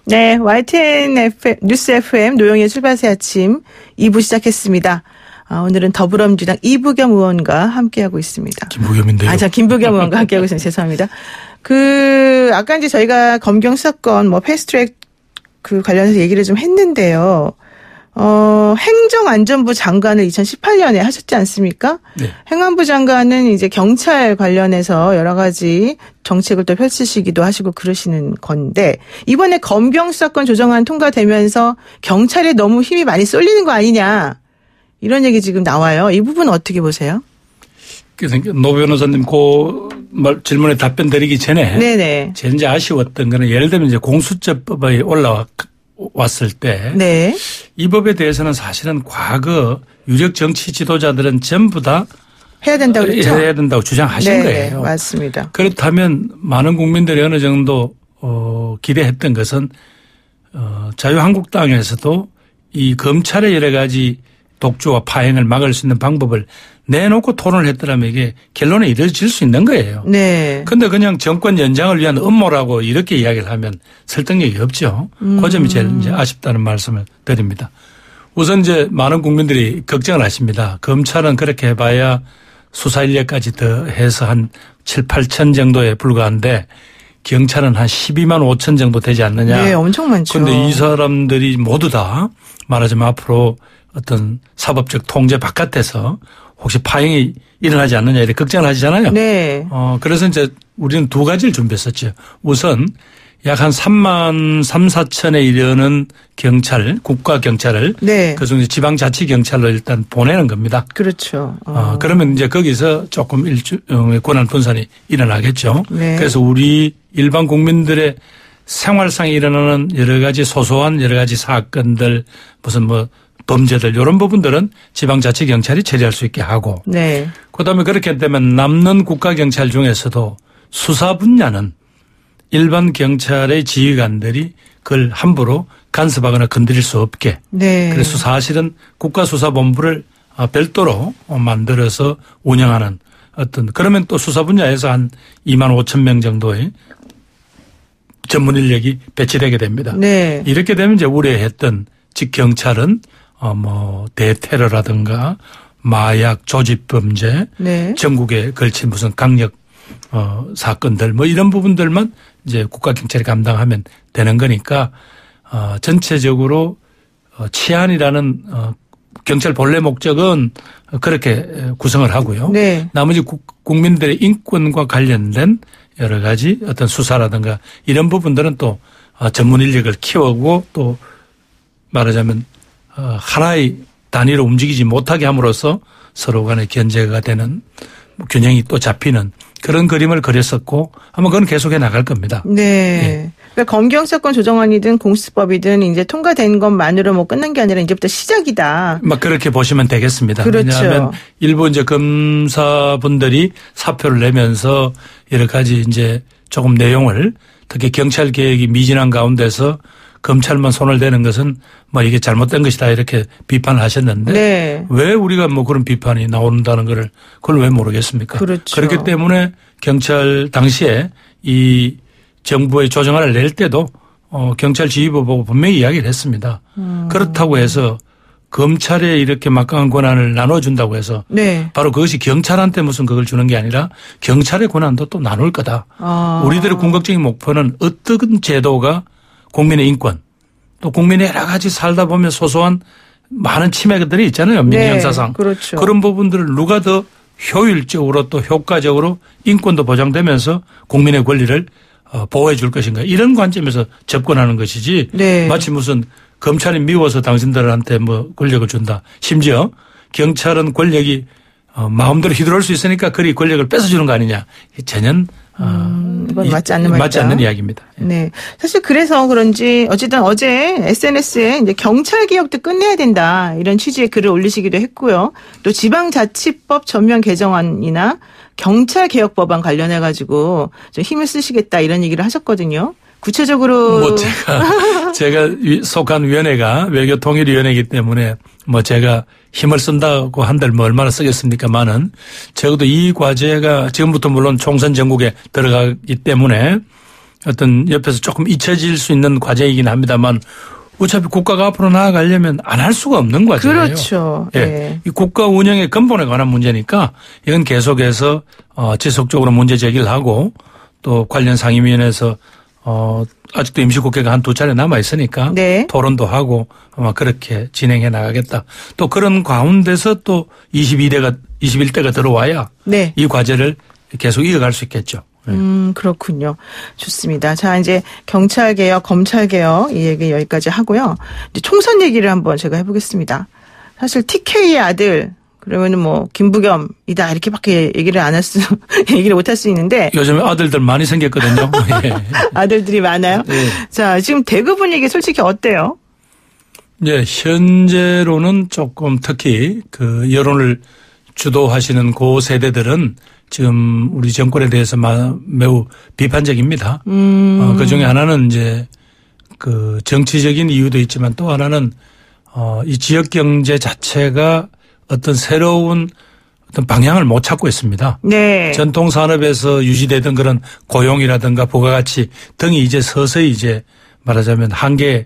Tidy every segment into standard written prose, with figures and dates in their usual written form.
네, YTN 뉴스 FM 노영의 출발새 아침 2부 시작했습니다. 오늘은 더불어민주당 이부겸 의원과 함께하고 있습니다. 김부겸인데요. 김부겸 의원과 함께하고 있습니다. 죄송합니다. 아까 이제 저희가 검경 수사권 패스트트랙 관련해서 얘기를 좀 했는데요. 행정안전부 장관을 2018년에 하셨지 않습니까? 네. 행안부 장관은 이제 경찰 관련해서 여러 가지 정책을 또 펼치시기도 하시고 그러시는 건데, 이번에 검경 수사권 조정안 통과되면서 경찰에 너무 힘이 많이 쏠리는 거 아니냐, 이런 얘기 지금 나와요. 이 부분 어떻게 보세요? 그래서 노 변호사님 질문에 답변 드리기 전에 네네. 제가 이제 아쉬웠던 거는, 예를 들면 이제 공수처법이 올라왔을 때 네. 이 법에 대해서는 사실은 과거 유력 정치 지도자들은 전부 다 해야 된다고 그랬죠? 해야 된다고 주장하신 네, 거예요. 맞습니다. 그렇다면 많은 국민들이 어느 정도 기대했던 것은 자유한국당에서도 이 검찰의 여러 가지 독주와 파행을 막을 수 있는 방법을 내놓고 토론을 했더라면 이게 결론에 이르질 수 있는 거예요. 네. 그런데 그냥 정권 연장을 위한 음모라고 이렇게 이야기를 하면 설득력이 없죠. 그 점이 제일 이제 아쉽다는 말씀을 드립니다. 우선 이제 많은 국민들이 걱정을 하십니다. 검찰은 그렇게 해봐야 수사 인력까지 더 해서 한 7, 8천 정도에 불과한데 경찰은 한 12만 5천 정도 되지 않느냐. 네, 엄청 많죠. 그런데 이 사람들이 모두 다 말하자면 앞으로 어떤 사법적 통제 바깥에서 혹시 파행이 일어나지 않느냐 이렇게 걱정을 하시잖아요. 네. 그래서 이제 우리는 두 가지를 준비했었죠. 우선 약 한 3만 3, 4천에 이르는 경찰, 국가 경찰을 네. 그중에 지방자치경찰로 일단 보내는 겁니다. 그렇죠. 그러면 이제 거기서 조금 일종의 권한 분산이 일어나겠죠. 네. 그래서 우리 일반 국민들의 생활상에 일어나는 여러 가지 소소한 여러 가지 사건들, 무슨 범죄들 이런 부분들은 지방자치경찰이 처리할 수 있게 하고, 네. 그다음에 그렇게 되면 남는 국가경찰 중에서도 수사 분야는 일반 경찰의 지휘관들이 그걸 함부로 간섭하거나 건드릴 수 없게. 네. 그래서 사실은 국가수사본부를 별도로 만들어서 운영하는 그러면 또 수사 분야에서 한 2만 5천 명 정도의 전문 인력이 배치되게 됩니다. 네. 이렇게 되면 이제 우려했던 즉 경찰은 대테러라든가 마약 조직범죄, 네. 전국에 걸친 무슨 강력 사건들 이런 부분들만 이제 국가경찰이 감당하면 되는 거니까 전체적으로 치안이라는 경찰 본래 목적은 그렇게 구성을 하고요. 네. 나머지 국민들의 인권과 관련된 여러 가지 어떤 수사라든가 이런 부분들은 또 전문 인력을 키우고 또 말하자면 하나의 단위로 움직이지 못하게 함으로써 서로 간의 견제가 되는 균형이 또 잡히는 그런 그림을 그렸었고 아마 그건 계속해 나갈 겁니다. 네. 예. 그러니까 검경수사권 조정안이든 공수법이든 이제 통과된 것만으로 끝난 게 아니라 이제부터 시작이다. 그렇게 보시면 되겠습니다. 그렇죠. 왜냐하면 일부 이제 검사분들이 사표를 내면서 여러 가지 이제 조금 내용을 특히 경찰 개혁이 미진한 가운데서 검찰만 손을 대는 것은 이게 잘못된 것이다 이렇게 비판을 하셨는데 네. 왜 우리가 그런 비판이 나온다는 걸 그걸 왜 모르겠습니까? 그렇죠. 그렇기 때문에 경찰 당시에 이 정부의 조정안을 낼 때도 경찰 지휘부 보고 분명히 이야기를 했습니다. 그렇다고 해서 검찰에 이렇게 막강한 권한을 나눠준다고 해서 네. 바로 그것이 경찰한테 무슨 그걸 주는 게 아니라 경찰의 권한도 또 나눌 거다. 우리들의 궁극적인 목표는 어떤 제도가 국민의 인권 또 국민의 여러 가지 살다 보면 소소한 많은 침해들이 있잖아요. 민주형사상. 네, 그렇죠. 그런 부분들을 누가 더 효율적으로 또 효과적으로 인권도 보장되면서 국민의 권리를 보호해 줄 것인가 이런 관점에서 접근하는 것이지 네. 마치 무슨 검찰이 미워서 당신들한테 권력을 준다. 심지어 경찰은 권력이 마음대로 휘두를 수 있으니까 그리 권력을 뺏어주는 거 아니냐. 전혀 이건 맞지 않는 말이다. 맞지 않는 이야기입니다. 네. 사실 그래서 그런지 어쨌든 어제 SNS에 이제 경찰 개혁도 끝내야 된다 이런 취지의 글을 올리시기도 했고요. 또 지방자치법 전면 개정안이나 경찰 개혁 법안 관련해 가지고 좀 힘을 쓰시겠다 이런 얘기를 하셨거든요. 구체적으로 제가 속한 위원회가 외교통일위원회이기 때문에 제가 힘을 쓴다고 한들 얼마나 쓰겠습니까만은 적어도 이 과제가 지금부터 물론 총선 전국에 들어가기 때문에 어떤 옆에서 조금 잊혀질 수 있는 과제이긴 합니다만 어차피 국가가 앞으로 나아가려면 안 할 수가 없는 과제예요. 그렇죠. 예. 네. 이 국가 운영의 근본에 관한 문제니까 이건 계속해서 지속적으로 문제 제기를 하고 또 관련 상임위원회에서 아직도 임시국회가 한 2차례 남아 있으니까 네. 토론도 하고 아마 그렇게 진행해 나가겠다. 또 그런 가운데서 또 21대가 들어와야 네. 이 과제를 계속 이어갈 수 있겠죠. 그렇군요. 좋습니다. 자, 이제 경찰개혁, 검찰개혁 이 얘기 여기까지 하고요. 이제 총선 얘기를 한번 제가 해보겠습니다. 사실 TK의 아들, 그러면은 뭐, 김부겸이다, 이렇게밖에 얘기를 얘기를 못 할 수 있는데. 요즘에 아들들 많이 생겼거든요. 예. 아들들이 많아요? 예. 자, 지금 대구 분위기 솔직히 어때요? 예, 현재로는 조금 특히 그 여론을 주도하시는 고 세대들은 지금 우리 정권에 대해서 매우 비판적입니다. 그 중에 하나는 이제 그 정치적인 이유도 있지만 또 하나는 이 지역 경제 자체가 어떤 새로운 어떤 방향을 못 찾고 있습니다. 네. 전통 산업에서 유지되던 그런 고용이라든가 부가가치 등이 이제 서서히 이제 말하자면 한계에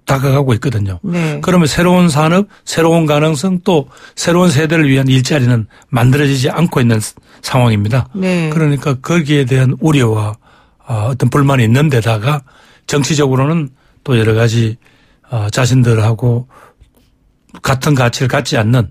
다가가고 있거든요. 네. 그러면 새로운 산업, 새로운 가능성 또 새로운 세대를 위한 일자리는 만들어지지 않고 있는 상황입니다. 네. 그러니까 거기에 대한 우려와 어떤 불만이 있는 데다가 정치적으로는 또 여러 가지 자신들하고 같은 가치를 갖지 않는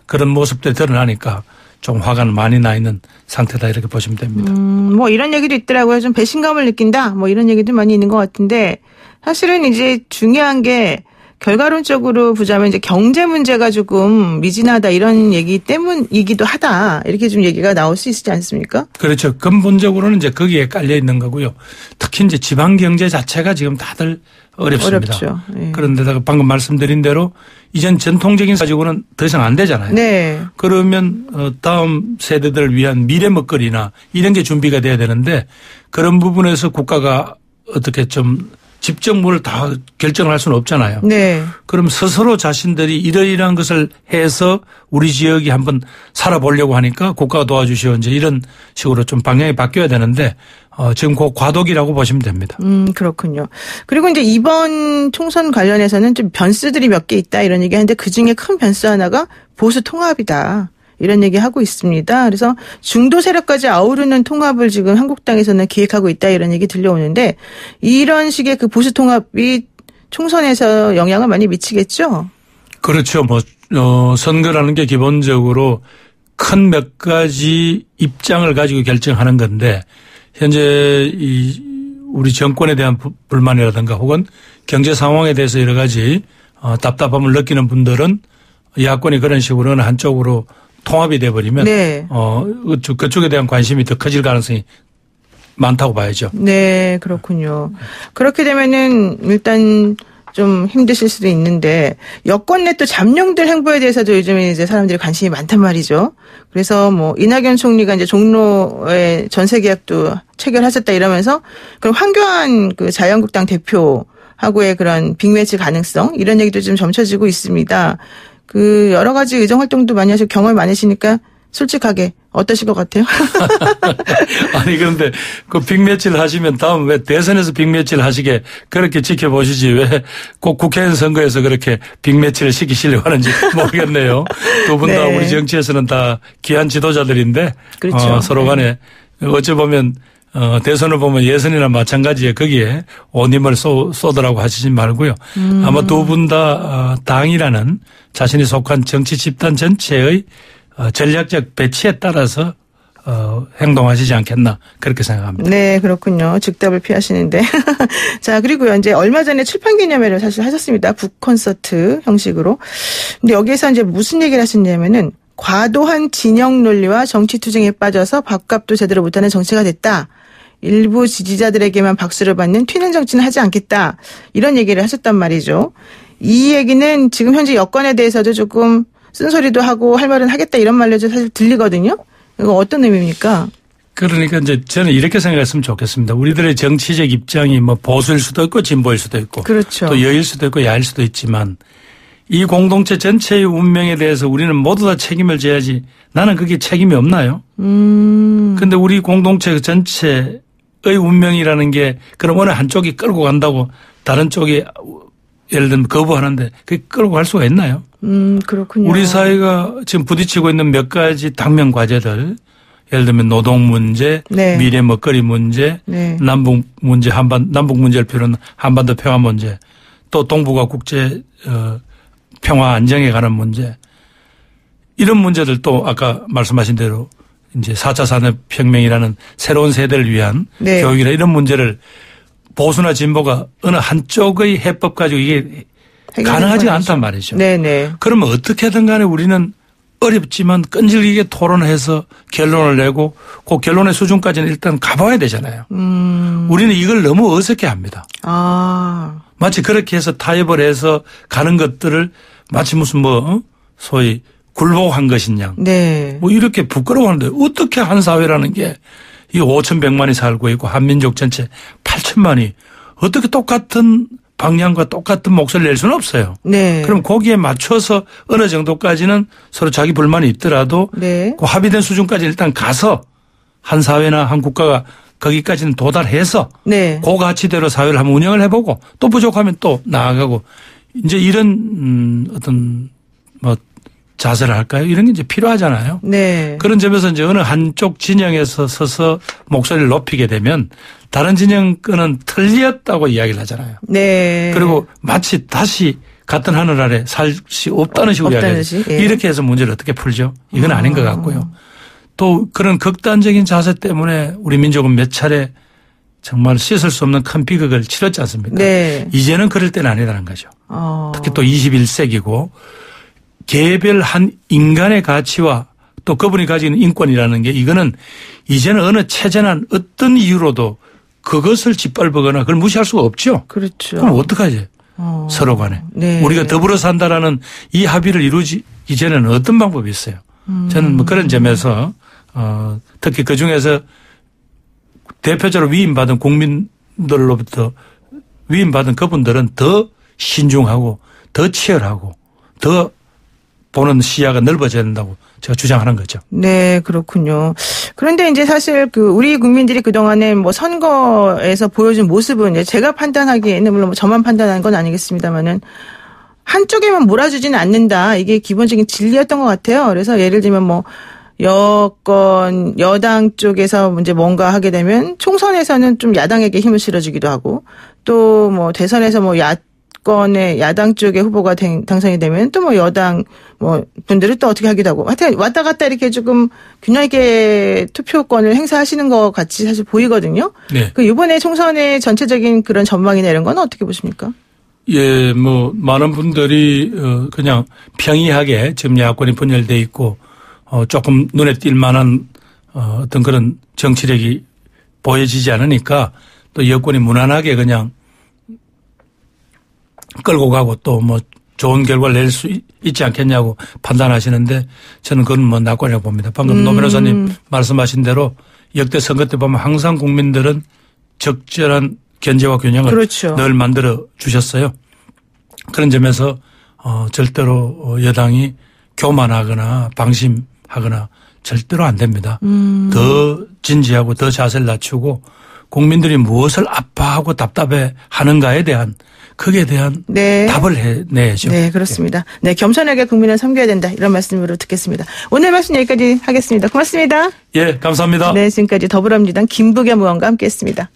그런 모습들이 드러나니까 좀 화가 많이 나 있는 상태다 이렇게 보시면 됩니다. 뭐 이런 얘기도 있더라고요. 좀 배신감을 느낀다. 뭐 이런 얘기도 많이 있는 것 같은데 사실은 이제 중요한 게 결과론적으로 보자면 이제 경제 문제가 조금 미진하다 이런 얘기 때문이기도 하다. 이렇게 좀 얘기가 나올 수 있지 않습니까? 그렇죠. 근본적으로는 이제 거기에 깔려 있는 거고요. 특히 이제 지방 경제 자체가 지금 다들 어렵습니다. 어렵죠. 네. 그런데다가 방금 말씀드린 대로 이전 전통적인 가지고는 더 이상 안 되잖아요. 네. 그러면 다음 세대들을 위한 미래 먹거리나 이런 게 준비가 돼야 되는데 그런 부분에서 국가가 어떻게 좀 직접 뭘 다 결정을 할 수는 없잖아요. 네. 그럼 스스로 자신들이 이러이러한 것을 해서 우리 지역이 한번 살아보려고 하니까 국가가 도와주시오. 이제 이런 식으로 좀 방향이 바뀌어야 되는데 지금 그 과도기라고 보시면 됩니다. 그렇군요. 그리고 이제 이번 총선 관련해서는 좀 변수들이 몇 개 있다 이런 얘기 하는데 그중에 큰 변수 하나가 보수 통합이다. 이런 얘기 하고 있습니다. 그래서 중도 세력까지 아우르는 통합을 지금 한국당에서는 기획하고 있다 이런 얘기 들려오는데 이런 식의 그 보수 통합이 총선에서 영향을 많이 미치겠죠? 그렇죠. 선거라는 게 기본적으로 큰 몇 가지 입장을 가지고 결정하는 건데 현재 우리 정권에 대한 불만이라든가 혹은 경제 상황에 대해서 여러 가지 답답함을 느끼는 분들은 야권이 그런 식으로 어느 한쪽으로 통합이 돼버리면 네. 그쪽에 대한 관심이 더 커질 가능성이 많다고 봐야죠. 네, 그렇군요. 그렇게 되면은 일단 좀 힘드실 수도 있는데 여권 내 또 잠룡들 행보에 대해서도 요즘에 이제 사람들이 관심이 많단 말이죠. 그래서 뭐 이낙연 총리가 이제 종로의 전세 계약도 체결하셨다 이러면서 그럼 황교안 그 자유한국당 대표하고의 그런 빅매치 가능성 이런 얘기도 좀 점쳐지고 있습니다. 그 여러 가지 의정 활동도 많이 하시고 경험이 많으시니까 솔직하게 어떠실 것 같아요? 아니 그런데 그 빅매치를 하시면 다음 왜 대선에서 빅매치를 하시게 그렇게 지켜보시지 왜 꼭 국회의원 선거에서 그렇게 빅매치를 시키시려고 하는지 모르겠네요. 두 분 다 네. 우리 정치에서는 다 귀한 지도자들인데 그렇죠. 서로 간에 어찌 보면 대선을 보면 예선이나 마찬가지에 거기에 온 힘을 쏟으라고 하시지 말고요. 아마 두 분 다 당이라는 자신이 속한 정치 집단 전체의 전략적 배치에 따라서 행동하시지 않겠나 그렇게 생각합니다. 네, 그렇군요. 즉답을 피하시는데. 자, 그리고요. 이제 얼마 전에 출판기념회를 사실 하셨습니다. 북콘서트 형식으로. 근데 여기에서 이제 무슨 얘기를 하셨냐면은 과도한 진영 논리와 정치 투쟁에 빠져서 밥값도 제대로 못하는 정치가 됐다. 일부 지지자들에게만 박수를 받는 튀는 정치는 하지 않겠다. 이런 얘기를 하셨단 말이죠. 이 얘기는 지금 현재 여권에 대해서도 조금 쓴소리도 하고 할 말은 하겠다 이런 말로 사실 들리거든요. 이거 어떤 의미입니까? 그러니까 이제 저는 이렇게 생각했으면 좋겠습니다. 우리들의 정치적 입장이 뭐 보수일 수도 있고 진보일 수도 있고 그렇죠. 또 여일 수도 있고 야일 수도 있지만 이 공동체 전체의 운명에 대해서 우리는 모두 다 책임을 져야지 나는 그게 책임이 없나요? 그런데 우리 공동체 전체의 운명이라는 게 그럼 어느 한쪽이 끌고 간다고 다른 쪽이 예를 들면 거부하는데 그게 끌고 갈 수가 있나요? 그렇군요. 우리 사회가 지금 부딪히고 있는 몇 가지 당면 과제들 예를 들면 노동 문제, 네. 미래 먹거리 문제, 네. 남북 문제, 남북 문제를 필요한 한반도 평화 문제, 또 동북아 국제 평화 안정에 관한 문제, 이런 문제들 또 아까 말씀하신 대로 이제 4차 산업혁명이라는 새로운 세대를 위한 네. 교육이나 이런 문제를 보수나 진보가 어느 한쪽의 해법 가지고 이게 가능하지 않단 말이죠. 네네. 그러면 어떻게든 간에 우리는 어렵지만 끈질기게 토론해서 결론을 내고 그 결론의 수준까지는 일단 가봐야 되잖아요. 우리는 이걸 너무 어색해 합니다. 아. 마치 그렇게 해서 타협을 해서 가는 것들을 마치 무슨 소위 굴복한 것이냐. 네. 뭐 이렇게 부끄러워하는데 어떻게 한 사회라는 게 이 5,100만이 살고 있고 한민족 전체 8천만이 어떻게 똑같은 방향과 똑같은 목소리를 낼 수는 없어요. 네. 그럼 거기에 맞춰서 어느 정도까지는 서로 자기 불만이 있더라도 네. 그 합의된 수준까지 일단 가서 한 사회나 한 국가가 거기까지는 도달해서 네. 그 가치대로 사회를 한번 운영을 해보고 또 부족하면 또 나아가고 이제 이런 어떤 자세를 할까요? 이런 게 이제 필요하잖아요. 네. 그런 점에서 이제 어느 한쪽 진영에서 서서 목소리를 높이게 되면 다른 진영 거는 틀렸다고 이야기를 하잖아요. 네. 그리고 마치 다시 같은 하늘 아래 살 수 없다는 식으로 이야기해요. 예. 이렇게 해서 문제를 어떻게 풀죠? 이건 아닌 것 같고요. 또 그런 극단적인 자세 때문에 우리 민족은 몇 차례 정말 씻을 수 없는 큰 비극을 치렀지 않습니까? 네. 이제는 그럴 때는 아니라는 거죠. 특히 또 21세기고 개별 한 인간의 가치와 또 그분이 가지고 있는 인권이라는 게 이거는 이제는 어느 체제나 어떤 이유로도 그것을 짓밟거나 그걸 무시할 수가 없죠. 그렇죠. 그럼 어떡하지? 서로 간에. 네. 우리가 더불어 산다라는 이 합의를 이루지 이제는 어떤 방법이 있어요. 저는 뭐 그런 점에서 특히 그중에서 대표적으로 위임받은 국민들로부터 위임받은 그분들은 더 신중하고 더 치열하고 더 보는 시야가 넓어져야 된다고 제가 주장하는 거죠. 네, 그렇군요. 그런데 이제 사실 우리 국민들이 그동안에 뭐 선거에서 보여준 모습은 이제 제가 판단하기에는 물론 저만 판단한 건 아니겠습니다만은 한쪽에만 몰아주지는 않는다. 이게 기본적인 진리였던 것 같아요. 그래서 예를 들면 뭐 여당 쪽에서 이제 뭔가 하게 되면 총선에서는 좀 야당에게 힘을 실어주기도 하고 또 뭐 대선에서 뭐 야권의 야당 쪽의 후보가 당선이 되면 또 뭐 여당 뭐 분들을 또 어떻게 하기도 하고 하여튼 왔다 갔다 이렇게 조금 균형 있게 투표권을 행사하시는 것 같이 사실 보이거든요. 네. 그 이번에 총선의 전체적인 그런 전망이나 이런 건 어떻게 보십니까? 예, 뭐 많은 분들이 그냥 평이하게 지금 야권이 분열돼 있고 조금 눈에 띌 만한 어떤 그런 정치력이 보여지지 않으니까 또 여권이 무난하게 그냥 끌고 가고 또 뭐 좋은 결과를 낼 수 있지 않겠냐고 판단하시는데 저는 그건 뭐 낙관이라고 봅니다. 방금 노 변호사님 말씀하신 대로 역대 선거 때 보면 항상 국민들은 적절한 견제와 균형을 그렇죠. 늘 만들어 주셨어요. 그런 점에서 절대로 여당이 교만하거나 방심하거나 절대로 안 됩니다. 더 진지하고 더 자세를 낮추고 국민들이 무엇을 아파하고 답답해 하는가에 대한 거기에 대한 네. 답을 해내야죠. 네, 그렇습니다. 네, 겸손하게 국민을 섬겨야 된다. 이런 말씀으로 듣겠습니다. 오늘 말씀 여기까지 하겠습니다. 고맙습니다. 예, 감사합니다. 네, 지금까지 더불어민주당 김부겸 의원과 함께했습니다.